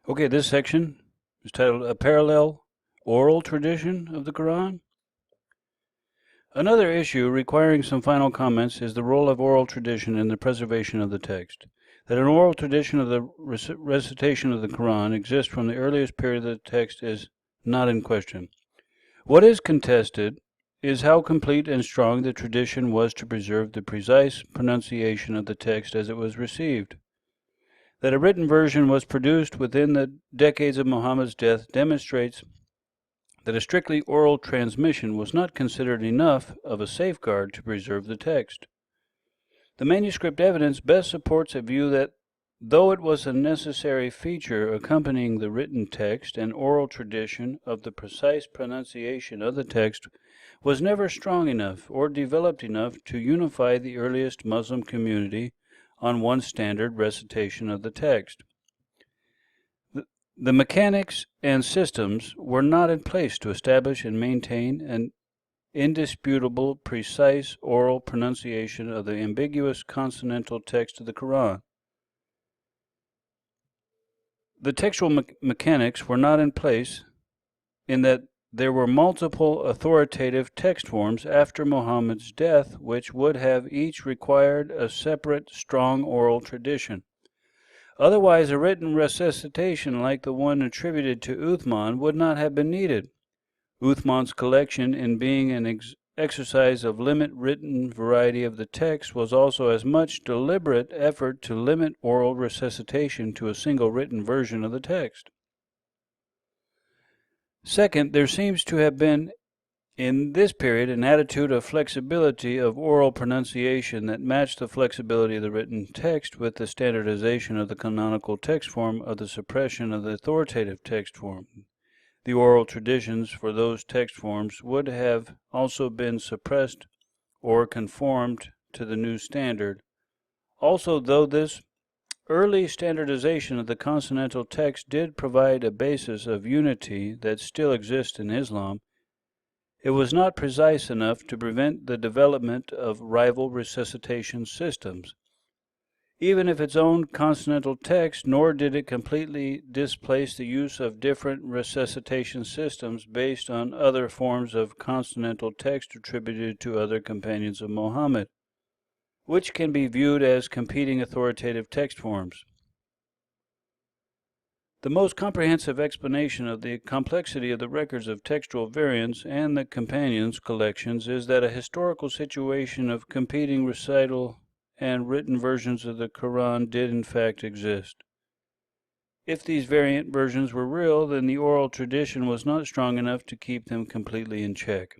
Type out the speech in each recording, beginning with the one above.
Okay, this section is titled A Parallel Oral Tradition of the Quran. Another issue requiring some final comments is the role of oral tradition in the preservation of the text. That an oral tradition of the recitation of the Quran exists from the earliest period of the text is not in question. What is contested is how complete and strong the tradition was to preserve the precise pronunciation of the text as it was received. That a written version was produced within the decades of Muhammad's death demonstrates that a strictly oral transmission was not considered enough of a safeguard to preserve the text. The manuscript evidence best supports a view that, though it was a necessary feature accompanying the written text, an oral tradition of the precise pronunciation of the text was never strong enough or developed enough to unify the earliest Muslim community on one standard recitation of the text. The mechanics and systems were not in place to establish and maintain an indisputable, precise oral pronunciation of the ambiguous consonantal text of the Quran. The textual mechanics were not in place in that there were multiple authoritative text forms after Muhammad's death, which would have each required a separate, strong oral tradition. Otherwise, a written recitation like the one attributed to Uthman would not have been needed. Uthman's collection, in being an exercise of written variety of the text, was also as much deliberate effort to limit oral recitation to a single written version of the text. Second, there seems to have been in this period an attitude of flexibility of oral pronunciation that matched the flexibility of the written text with the standardization of the canonical text form of the suppression of the authoritative text form. The oral traditions for those text forms would have also been suppressed or conformed to the new standard. Also, though this early standardization of the consonantal text did provide a basis of unity that still exists in Islam, it was not precise enough to prevent the development of rival recitation systems, even if its own consonantal text, nor did it completely displace the use of different recitation systems based on other forms of consonantal text attributed to other companions of Muhammad, which can be viewed as competing authoritative text forms. The most comprehensive explanation of the complexity of the records of textual variants and the companions' collections is that a historical situation of competing recital and written versions of the Quran did in fact exist. If these variant versions were real, then the oral tradition was not strong enough to keep them completely in check.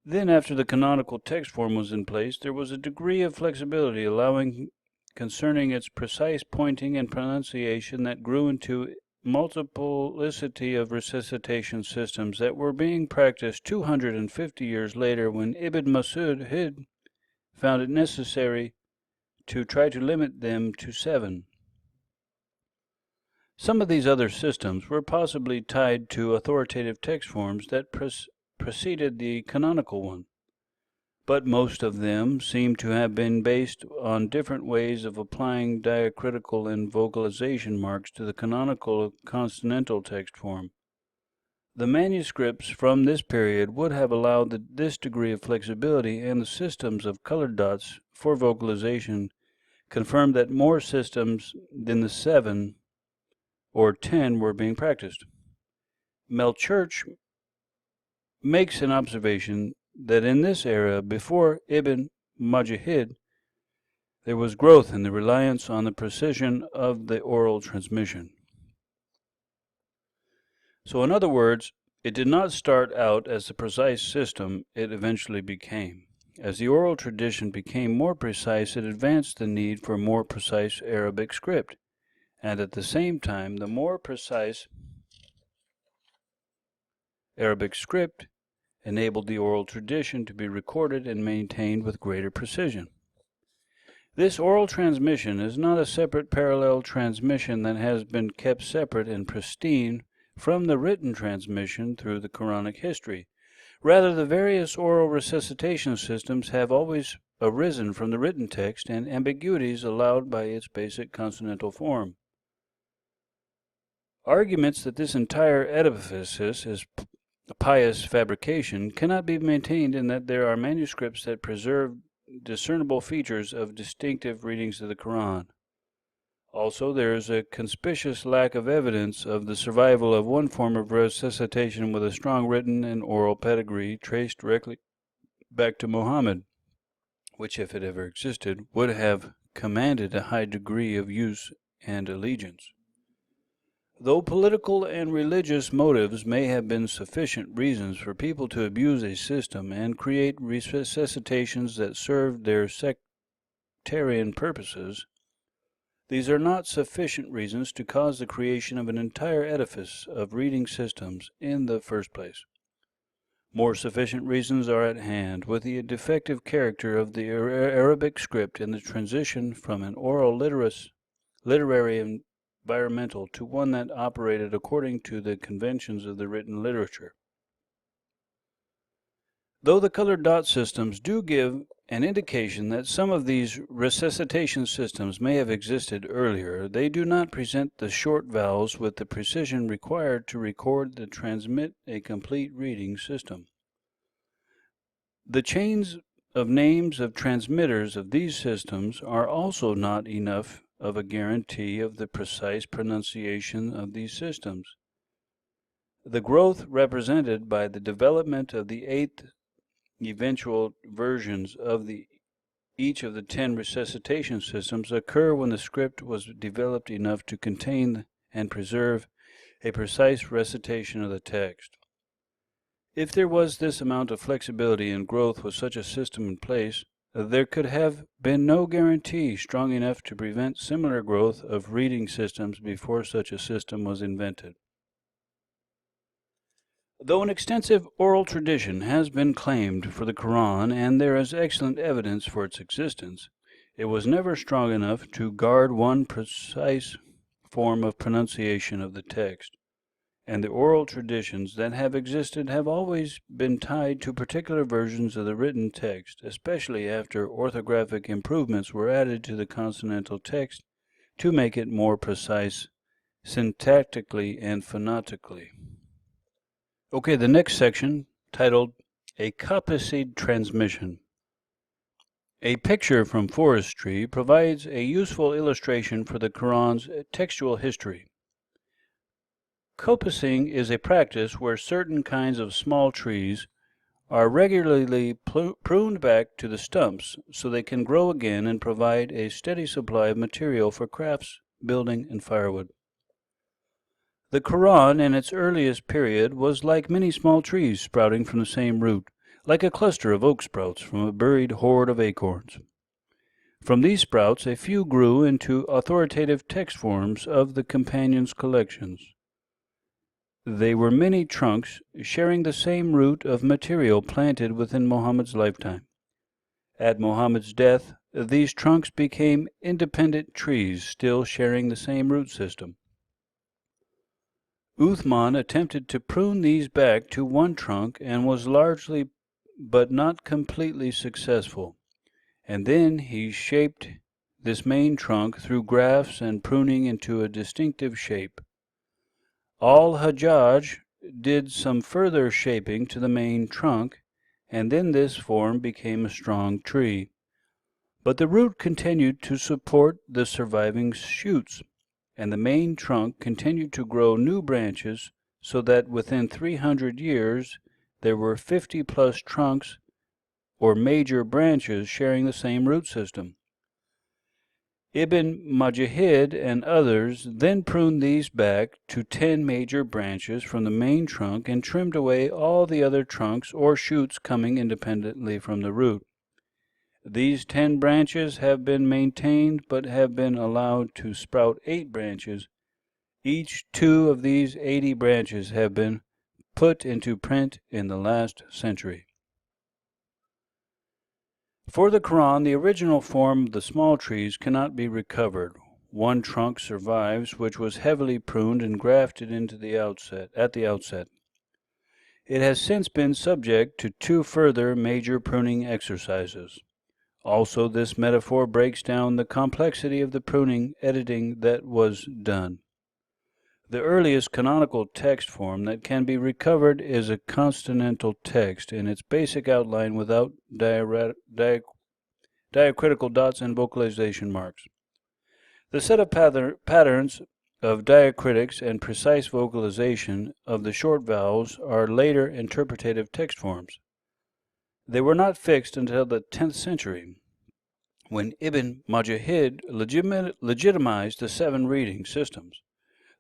Then, after the canonical text form was in place, there was a degree of flexibility allowing concerning its precise pointing and pronunciation that grew into multiplicity of recitation systems that were being practiced 250 years later when Ibn Masud found it necessary to try to limit them to 7. Some of these other systems were possibly tied to authoritative text forms that preceded the canonical one, but most of them seem to have been based on different ways of applying diacritical and vocalization marks to the canonical consonantal text form. The manuscripts from this period would have allowed this degree of flexibility, and the systems of colored dots for vocalization confirmed that more systems than the 7 or 10 were being practiced. Melchurch makes an observation that in this era, before Ibn Mujahid, there was growth in the reliance on the precision of the oral transmission. So in other words, it did not start out as the precise system it eventually became. As the oral tradition became more precise, it advanced the need for more precise Arabic script, and at the same time, the more precise Arabic script enabled the oral tradition to be recorded and maintained with greater precision. This oral transmission is not a separate parallel transmission that has been kept separate and pristine from the written transmission through the Quranic history. Rather, the various oral recitation systems have always arisen from the written text and ambiguities allowed by its basic consonantal form. Arguments that this entire edifice is a pious fabrication cannot be maintained in that there are manuscripts that preserve discernible features of distinctive readings of the Quran. Also, there is a conspicuous lack of evidence of the survival of one form of resuscitation with a strong written and oral pedigree traced directly back to Muhammad, which, if it ever existed, would have commanded a high degree of use and allegiance. Though political and religious motives may have been sufficient reasons for people to abuse a system and create resuscitations that served their sectarian purposes, these are not sufficient reasons to cause the creation of an entire edifice of reading systems in the first place. More sufficient reasons are at hand, with the defective character of the Arabic script and the transition from an oral literary environmental to one that operated according to the conventions of the written literature. Though the colored dot systems do give an indication that some of these resuscitation systems may have existed earlier, they do not present the short vowels with the precision required to record and transmit a complete reading system. The chains of names of transmitters of these systems are also not enough of a guarantee of the precise pronunciation of these systems. The growth represented by the development of the 8 eventual versions of each of the 10 resuscitation systems occur when the script was developed enough to contain and preserve a precise recitation of the text. If there was this amount of flexibility and growth with such a system in place, there could have been no guarantee strong enough to prevent similar growth of reading systems before such a system was invented. Though an extensive oral tradition has been claimed for the Quran and there is excellent evidence for its existence, it was never strong enough to guard one precise form of pronunciation of the text, and the oral traditions that have existed have always been tied to particular versions of the written text, especially after orthographic improvements were added to the consonantal text to make it more precise syntactically and phonetically. Okay, the next section, titled A Copiced Transmission. A picture from forestry provides a useful illustration for the Quran's textual history. Copicing is a practice where certain kinds of small trees are regularly pruned back to the stumps so they can grow again and provide a steady supply of material for crafts, building, and firewood. The Quran in its earliest period was like many small trees sprouting from the same root, like a cluster of oak sprouts from a buried hoard of acorns. From these sprouts a few grew into authoritative text forms of the companions' collections. They were many trunks sharing the same root of material planted within Muhammad's lifetime. At Muhammad's death, these trunks became independent trees, still sharing the same root system. Uthman attempted to prune these back to one trunk and was largely but not completely successful, and then he shaped this main trunk through grafts and pruning into a distinctive shape. Al-Hajjaj did some further shaping to the main trunk, and then this form became a strong tree. But the root continued to support the surviving shoots, and the main trunk continued to grow new branches so that within 300 years there were 50-plus trunks or major branches sharing the same root system. Ibn Mujahid and others then pruned these back to 10 major branches from the main trunk and trimmed away all the other trunks or shoots coming independently from the root. These 10 branches have been maintained but have been allowed to sprout 8 branches. Each 2 of these 80 branches have been put into print in the last century. For the Quran, the original form of the small trees cannot be recovered. One trunk survives, which was heavily pruned and grafted at the outset. It has since been subject to 2 further major pruning exercises. Also, this metaphor breaks down the complexity of the pruning editing that was done. The earliest canonical text form that can be recovered is a consonantal text in its basic outline without diacritical dots and vocalization marks. The set of patterns of diacritics and precise vocalization of the short vowels are later interpretative text forms. They were not fixed until the 10th century, when Ibn Mujahid legitimized the 7 reading systems.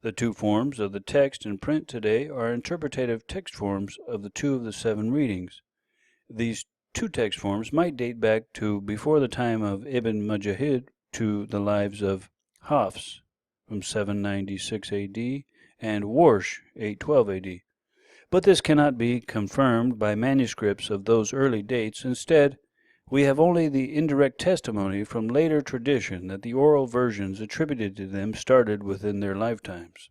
The 2 forms of the text in print today are interpretative text forms of the 2 of the 7 readings. These 2 text forms might date back to before the time of Ibn Mujahid to the lives of Hafs from 796 AD and Warsh 812 AD. But this cannot be confirmed by manuscripts of those early dates. Instead, we have only the indirect testimony from later tradition that the oral versions attributed to them started within their lifetimes.